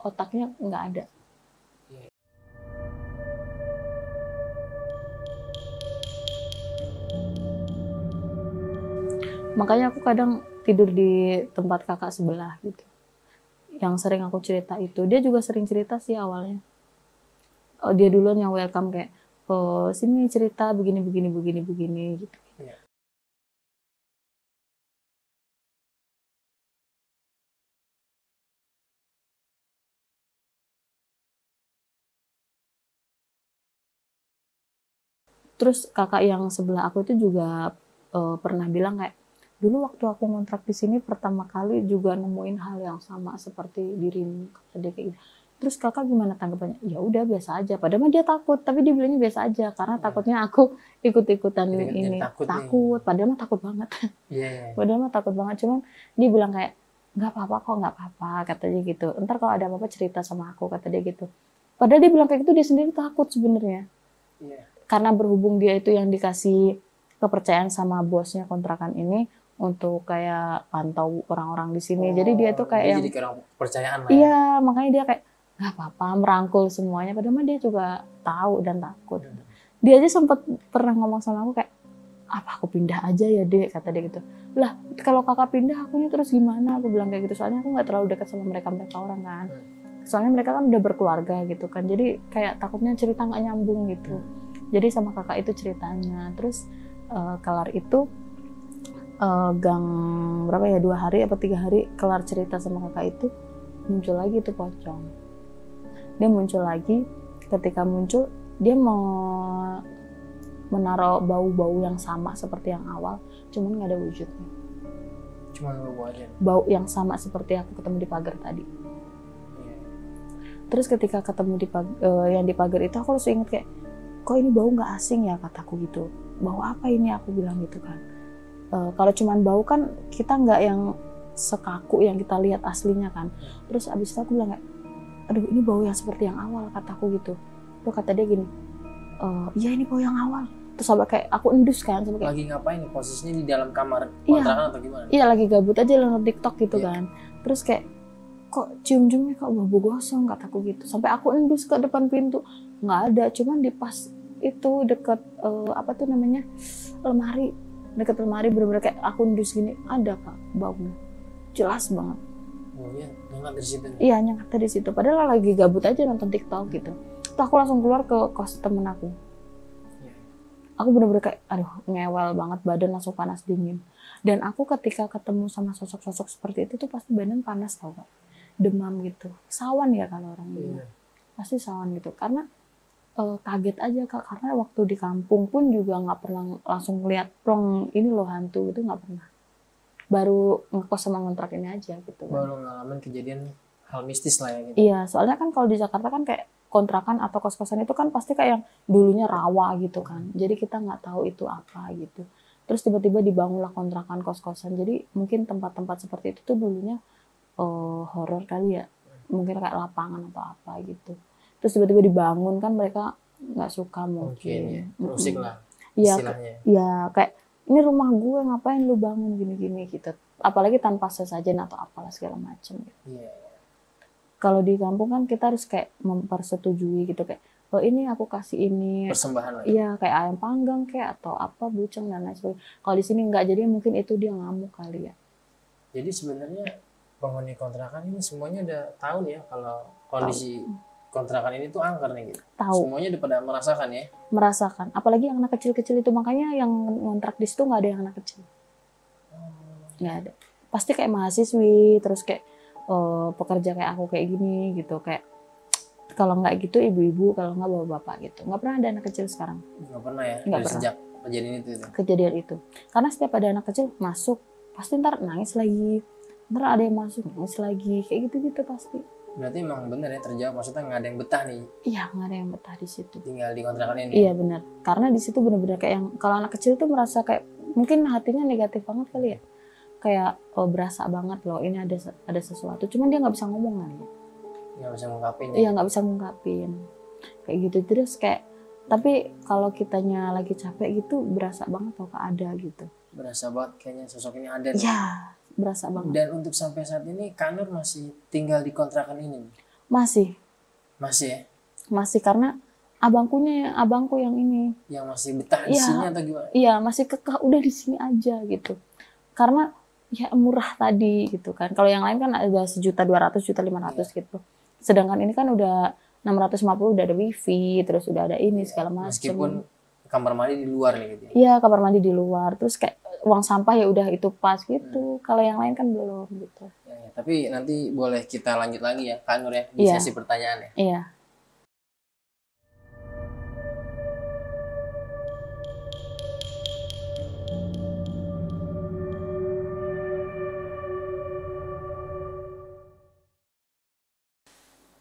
otaknya nggak ada. Makanya aku kadang tidur di tempat kakak sebelah gitu. Yang sering aku cerita itu, dia juga sering cerita sih awalnya. Dia duluan yang welcome kayak, sini cerita begini gitu. Iya. Terus kakak yang sebelah aku itu juga pernah bilang kayak, dulu waktu aku ngontrak di sini pertama kali juga nemuin hal yang sama seperti dirimu, kata dia kayak gitu. Terus kakak gimana tanggapannya? Ya udah biasa aja. Padahal dia takut, tapi dia bilangnya biasa aja karena takutnya aku ikut-ikutan ini. Takut, padahal mah takut banget. Padahal mah takut banget. Cuman dia bilang kayak, nggak apa-apa kok, nggak apa-apa, kata dia gitu. Ntar kalau ada apa-apa cerita sama aku, kata dia gitu. Padahal dia bilang kayak gitu, dia sendiri takut sebenarnya. Karena berhubung dia itu yang dikasih kepercayaan sama bosnya kontrakan ini untuk kayak pantau orang-orang di sini. Jadi dia tuh kayak yang jadi kepercayaan lah. Iya, makanya dia kayak nggak apa-apa merangkul semuanya. Padahal dia juga tahu dan takut. Dia aja sempat pernah ngomong sama aku kayak, apa aku pindah aja ya dek, kata dia gitu. Lah kalau kakak pindah akunya terus gimana? Aku bilang kayak gitu, soalnya aku nggak terlalu dekat sama mereka orang kan. Soalnya mereka kan udah berkeluarga gitu kan. Jadi kayak takutnya cerita nggak nyambung gitu. Jadi sama kakak itu ceritanya. Terus kelar itu gang berapa ya, 2 hari apa 3 hari kelar cerita sama kakak itu, muncul lagi tuh pocong. Dia muncul lagi. Ketika muncul dia mau menaruh bau-bau yang sama seperti yang awal, cuman nggak ada wujudnya. Cuman bau aja. Bau yang sama seperti aku ketemu di pagar tadi. Terus ketika ketemu yang di pagar itu, aku langsung inget kayak, kok ini bau nggak asing ya, kataku gitu. Bau apa ini, aku bilang gitu kan. Kalau cuman bau kan kita nggak yang sekaku yang kita lihat aslinya kan. Terus abis itu aku bilang kayak, aduh ini bau yang seperti yang awal, kataku gitu. Terus kata dia gini, iya ini bau yang awal. Terus sampai kayak aku endus kan. Sampai kayak, lagi ngapain nih, posisinya di dalam kamar kontrakan atau gimana? Iya lagi gabut aja nonton TikTok gitu kan. Terus kayak, kok cium-ciumnya kok bau gosong, kataku gitu. Sampai aku endus ke depan pintu, nggak ada. Cuman di pas itu deket apa tuh namanya, lemari, deket lemari bener-bener kayak aku endus gini, ada kak baunya, jelas banget. Oh iya, nyengat di situ. Iya nyengat di situ. Padahal lagi gabut aja nonton TikTok gitu. Terus aku langsung keluar ke kos temen aku. Aku bener-bener kayak, aduh ngewel banget, badan langsung panas dingin. Dan aku ketika ketemu sama sosok-sosok seperti itu tuh pasti badan panas tau kak, demam gitu, sawan ya kalau orang bilang. Pasti sawan gitu, karena kaget aja kak, karena waktu di kampung pun juga nggak pernah langsung lihat plong ini loh hantu gitu, nggak pernah. Baru ngekos sama ngontrak ini aja gitu. Baru ngalamin kejadian hal mistis lah ya gitu. Iya, soalnya kan kalau di Jakarta kan kayak kontrakan atau kos-kosan itu kan pasti kayak yang dulunya rawa gitu kan. Jadi kita nggak tahu itu apa gitu. Terus tiba-tiba dibangunlah kontrakan kos-kosan. Jadi mungkin tempat-tempat seperti itu tuh dulunya horor kali ya. Mungkin kayak lapangan atau apa gitu. Terus tiba-tiba dibangun kan mereka nggak suka mungkin. Rusik lah Iya, istilahnya. Iya, kayak ini rumah gue ngapain lu bangun gini-gini gitu. Apalagi tanpa sesajen atau apalah segala macam gitu. Iya. Kalau di kampung kan kita harus kayak mempersetujui gitu kayak, oh ini aku kasih ini Persembahan lah. Iya kayak ayam panggang kayak atau apa buceng dan lain sebagainya. Kalau di sini nggak, jadi mungkin itu dia ngamuk kali ya. Jadi sebenarnya penghuni kontrakan ini semuanya udah tahu nih ya kalau kondisi kontrakan ini tuh angker nih gitu. Tahu. Semuanya udah pada merasakan ya. Merasakan. Apalagi yang anak kecil-kecil itu, makanya yang ngontrak di situ nggak ada yang anak kecil. Nggak ada. Pasti kayak mahasiswi, terus kayak pekerja kayak aku kayak gini gitu, kayak kalau nggak gitu ibu-ibu, kalau nggak bapak-bapak gitu. Nggak pernah ada anak kecil sekarang. Nggak pernah ya. Nggak dari pernah. Sejak kejadian itu. Kejadian itu. Karena setiap ada anak kecil masuk, pasti ntar nangis lagi. Ntar ada yang masuk nangis lagi, kayak gitu-gitu pasti. Berarti emang bener ya terjawab, maksudnya nggak ada yang betah nih. Iya, nggak ada yang betah di situ. Tinggal di kontrakan ini. Iya benar. Karena di situ benar-benar kayak yang kalau anak kecil tuh merasa kayak mungkin hatinya negatif banget kali ya. Kayak berasa banget loh ini ada sesuatu, cuman dia nggak bisa ngomong kali ya. Nggak bisa ngungkapin ya. Iya nggak bisa ngungkapin kayak gitu. Terus kayak tapi kalau kitanya lagi capek gitu berasa banget loh ada gitu. Berasa banget kayaknya sosok ini ada. Iya berasa banget. Dan untuk sampai saat ini Kak Nur masih tinggal di kontrakan ini? Masih ya? Masih, karena abangku yang ini yang masih betah di sini atau gimana? Iya masih kekeh udah di sini aja gitu. Karena ya murah tadi gitu kan. Kalau yang lain kan ada 1.200.000, 1.500.000 gitu. Sedangkan ini kan udah 650, udah ada wifi, terus udah ada ini segala macam. Meskipun kamar mandi di luar nih gitu. Iya, kamar mandi di luar. Terus kayak uang sampah ya udah itu pas gitu. Kalau yang lain kan belum gitu. Ya, tapi nanti boleh kita lanjut lagi ya, Kak Nur ya, di Iya. sesi pertanyaan ya. Iya.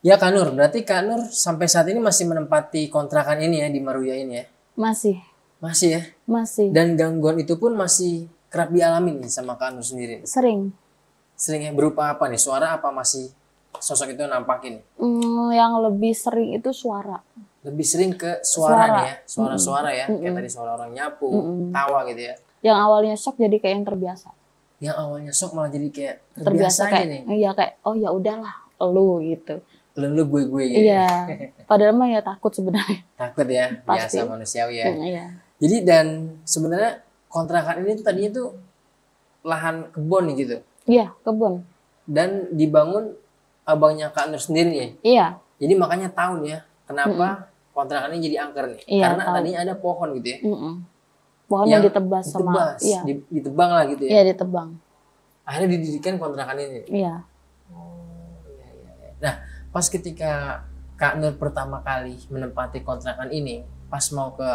Ya Kak Nur, berarti Kak Nur sampai saat ini masih menempati kontrakan ini ya di Maruya ini ya? Masih. Masih ya? Masih. Dan gangguan itu pun masih kerap dialami nih sama Kak Nur sendiri? Sering. Seringnya berupa apa nih? Suara apa masih sosok itu nampakin? Yang lebih sering itu suara. Lebih sering ke suara nih ya? Suara-suara ya? Mm-mm. Kayak tadi suara orang nyapu, Mm-mm. tawa gitu ya? Yang awalnya shock jadi kayak yang terbiasa. Yang awalnya shock malah jadi kayak terbiasa aja kayak nih? iya kayak oh ya udahlah lu gitu. Lu gue gitu. Iya. Padahal mah ya takut sebenarnya. Takut ya? Pasti. Biasa manusiawi ya? Iya. Jadi dan sebenarnya kontrakan ini tuh tadinya tuh lahan kebun nih gitu. Iya, kebun. Dan dibangun abangnya Kak Nur sendiri ya. Iya. Jadi makanya tahu nih ya kenapa kontrakan ini jadi angker nih. Iya, Karena tahu. tadinya ada pohon gitu ya. Pohonnya ditebas sama iya. Ditebang lah gitu ya. Iya, ditebang. Akhirnya didirikan kontrakan ini. Iya. Nah, pas ketika Kak Nur pertama kali menempati kontrakan ini, pas mau ke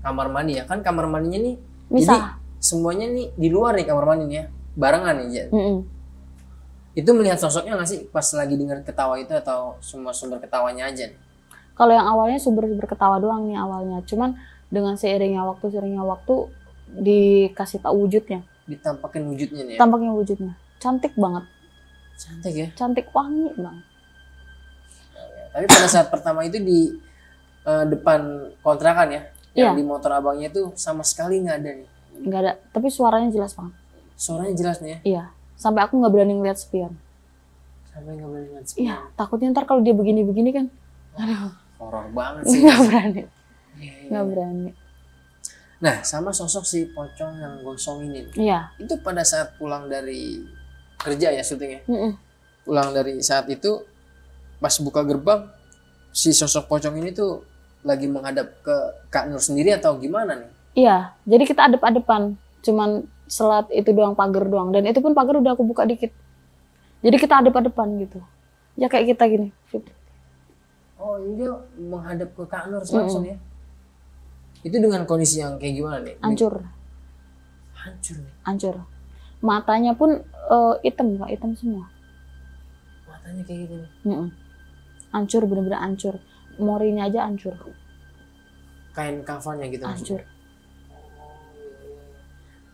kamar mandi ya, kan kamar mandinya nih Bisa. jadi semuanya nih di luar nih kamar mandinya, barengan nih Jen. Itu melihat sosoknya nggak sih pas lagi dengar ketawa itu atau semua sumber ketawanya aja nih? Kalau yang awalnya sumber ketawa doang nih awalnya. Cuman dengan seiringnya waktu dikasih tahu wujudnya. Ditampakin wujudnya nih ya? Tampaknya wujudnya. Cantik banget. Cantik ya? Cantik wangi banget. Tapi pada saat pertama itu di depan kontrakan ya, yang Iya. di motor abangnya itu sama sekali nggak ada nih. Nggak ada. Tapi suaranya jelas banget. Suaranya jelas nih ya? Iya. Sampai aku nggak berani ngeliat spion. Sampai nggak boleh lihat Iya. Takutnya ntar kalau dia begini-begini kan. Aduh. Horor banget sih. Nggak berani. Iya, iya. Nggak berani. Nah, sama sosok si pocong yang gosong ini. Iya. Itu pada saat pulang dari kerja ya syutingnya. Mm-mm. Pulang dari saat itu, pas buka gerbang, si sosok pocong ini tuh lagi menghadap ke Kak Nur sendiri atau gimana nih? Iya. Jadi kita adep-adepan. Cuman selat itu doang, pagar doang. Dan itu pun pagar udah aku buka dikit. Jadi kita adep-adepan gitu. Ya kayak kita gini. Oh, ini dia menghadap ke Kak Nur langsung ya? Itu dengan kondisi yang kayak gimana nih? Hancur. Hancur nih. Hancur. Matanya pun hitam, Kak. Hitam semua. Matanya kayak gitu nih. Hancur, bener-bener hancur. Morinya aja hancur. Kain kafannya gitu. Hancur.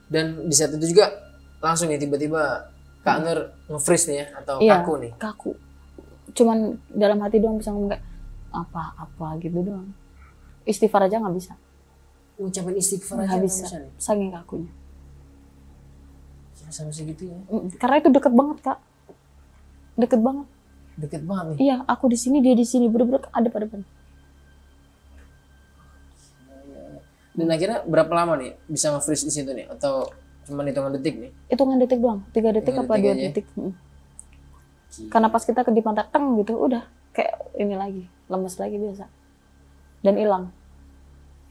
Dan di saat itu juga langsung nih tiba-tiba Kak Nur nge-freeze nih ya? Atau Iya, kaku nih? kaku. Cuman dalam hati doang bisa ngomong kayak apa-apa gitu doang. Istighfar aja nggak bisa. Ngucapin istighfar aja Nggak nggak bisa. nih? Saking kakunya. Ya, sampai segitu ya? Karena itu deket banget, Kak. Deket banget. Deket banget nih. Iya, aku di sini, dia di sini, bener-bener adep-adepan. Dan akhirnya berapa lama nih bisa nge-freeze di situ nih? Atau cuma hitungan detik nih? Hitungan detik doang, 3 detik 3 apa detik 2 aja ya? detik. Karena pas kita di pantat teng gitu, udah kayak ini lagi, lemes lagi biasa. Dan hilang.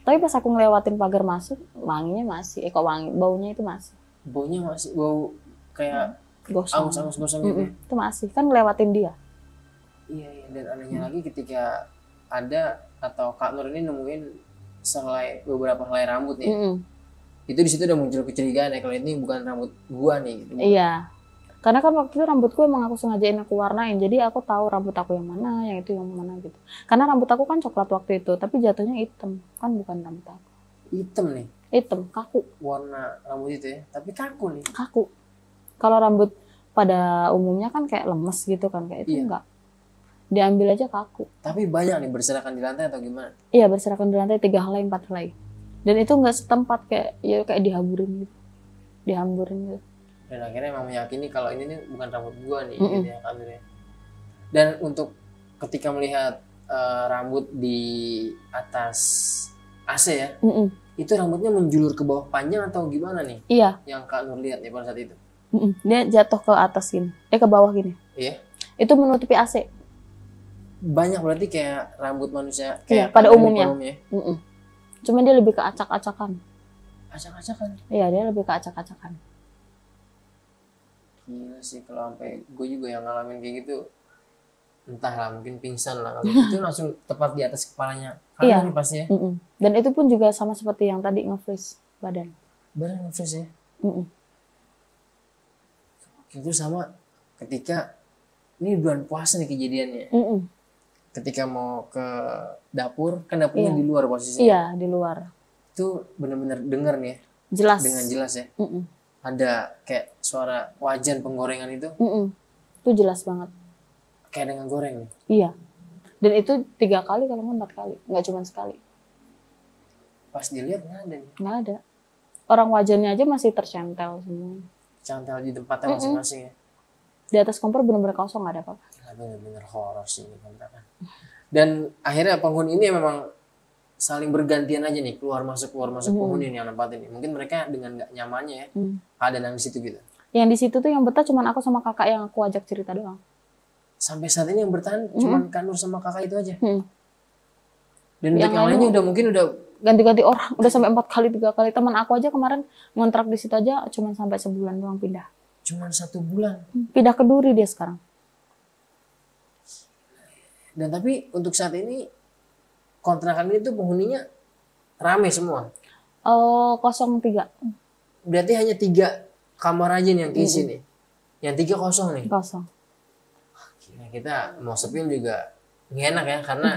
Tapi pas aku ngelewatin pagar masuk, wanginya masih, kok wangi, baunya itu masih. Baunya masih bau kayak Gosong. angus-angus gosong gitu ya? Itu masih, kan ngelewatin dia. Iya, iya. Dan anehnya lagi ketika ada atau Kak Nur ini nemuin beberapa helai rambut nih. Itu di situ udah muncul kecurigaan ya kalau ini bukan rambut gua nih gitu. Iya. Karena kan waktu itu rambutku emang aku sengajain aku warnain. Jadi aku tahu rambut aku yang mana, yang itu yang mana gitu. Karena rambut aku kan coklat waktu itu, tapi jatuhnya hitam. Kan bukan rambut aku. Hitam nih Hitam, kaku. warna rambut itu ya, tapi kaku nih. Kaku. Kalau rambut pada umumnya kan kayak lemes gitu kan, kayak itu Iya. enggak. Diambil aja kaku. Tapi banyak nih berserakan di lantai atau gimana? Iya, berserakan di lantai 3 helai, 4 helai. Dan itu enggak setempat, kayak dihamburin gitu. Dihamburin gitu. Dan akhirnya emang meyakini kalau ini nih bukan rambut gua nih gitu ya Kak Nur ya. Dan untuk ketika melihat rambut di atas AC ya, itu rambutnya menjulur ke bawah panjang atau gimana nih Iya, yang Kak Nur lihat nih pada saat itu? Dia jatuh ke atas gini, ke bawah gini. Iya. Itu menutupi AC. Banyak berarti kayak rambut manusia Iya, kayak pada ada di umumnya. forumnya. Cuma dia lebih ke acak-acakan. Acak-acakan. Iya, dia lebih ke acak-acakan. Gila sih kalau sampai gue juga yang ngalamin kayak gitu. Entahlah, mungkin pingsan lah kalau itu langsung tepat di atas kepalanya. Iya. Nih pasti ya. Dan itu pun juga sama seperti yang tadi nge-freeze badan. Badan nge-freeze ya. Itu sama ketika ini bulan puasa nih kejadiannya. Ketika mau ke dapur, kan dapurnya di luar posisinya. Iya, di luar. Itu benar-benar dengar nih ya. Jelas. Dengan jelas ya. Ada kayak suara wajan penggorengan itu. Itu jelas banget. Kayak dengan goreng nih. Iya. Dan itu 3 kali kalau nggak 4 kali. Nggak cuma sekali. Pas dilihat nggak ada nih. Nggak ada. Orang wajannya aja masih tercentel semua. Cantel di tempatnya masing-masing ya. Di atas kompor benar-benar kosong, nggak ada apa-apa. Bener-bener horor sih ini kontrakan. Dan akhirnya penghuni ini memang saling bergantian aja nih keluar masuk penghuni ini yang nempatin. Mungkin mereka dengan nggak nyamannya ya keadaan di situ gitu. Yang di situ tuh yang betah cuman aku sama kakak yang aku ajak cerita doang. Sampai saat ini yang bertahan cuman Kak Nur sama kakak itu aja. Dan yang lainnya udah mungkin udah ganti-ganti orang, udah sampai 4 kali 3 kali. Teman aku aja kemarin ngontrak di situ aja cuman sampai sebulan doang pindah. Cuman 1 bulan. Pindah ke Duri dia sekarang. Dan tapi untuk saat ini kontrakan ini tuh penghuninya rame semua. 03. Berarti hanya 3 kamar aja nih yang keisi nih. Yang 3 kosong nih. Kosong. Nah, kita mau sepil juga nggak enak ya karena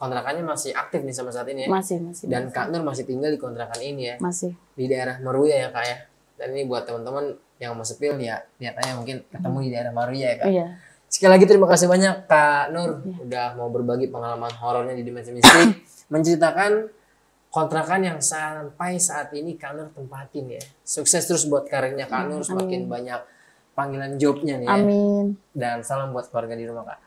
kontrakannya masih aktif nih sama saat ini ya. Masih. Dan Kak Nur masih tinggal di kontrakan ini ya. Masih. Di daerah Meruya ya Kak ya. Dan ini buat teman-teman yang mau sepil ya lihat aja mungkin ketemu di daerah Meruya ya Kak. Iya. Sekali lagi terima kasih banyak Kak Nur udah mau berbagi pengalaman horornya di Dimensi Mistik, menceritakan kontrakan yang sampai saat ini Kak Nur tempatin ya. Sukses terus buat karirnya Kak Nur, semakin banyak panggilan jobnya nih ya. Amin. Dan salam buat keluarga di rumah Kak.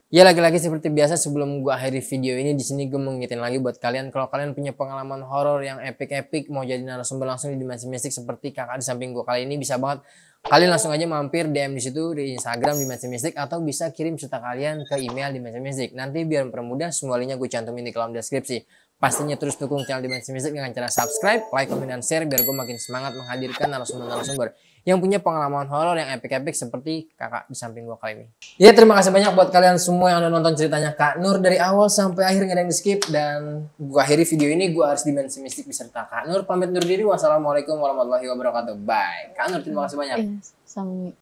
Ya lagi-lagi seperti biasa sebelum gua akhiri video ini di sini gue mengingetin lagi buat kalian kalau kalian punya pengalaman horor yang epic mau jadi narasumber langsung di Dimensi Mistik seperti kakak di samping gua kali ini bisa banget kalian langsung aja mampir DM di situ di Instagram Dimensi Mistik atau bisa kirim cerita kalian ke email Dimensi Mistik. Nanti biar mempermudah semua linknya gue cantumin di kolom deskripsi. Pastinya terus dukung channel Dimensi Mistik dengan cara subscribe, like, komen, dan share biar gue makin semangat menghadirkan narasumber-narasumber yang punya pengalaman horor yang epic seperti kakak di samping gue kali ini. Ya terima kasih banyak buat kalian semua yang udah nonton ceritanya Kak Nur dari awal sampai akhir, nggak ada yang di skip. Dan gue akhiri video ini, gue harus Dimensi Mistik beserta Kak Nur pamit undur diri. Wassalamualaikum warahmatullahi wabarakatuh. Bye. Kak Nur terima kasih banyak. Sama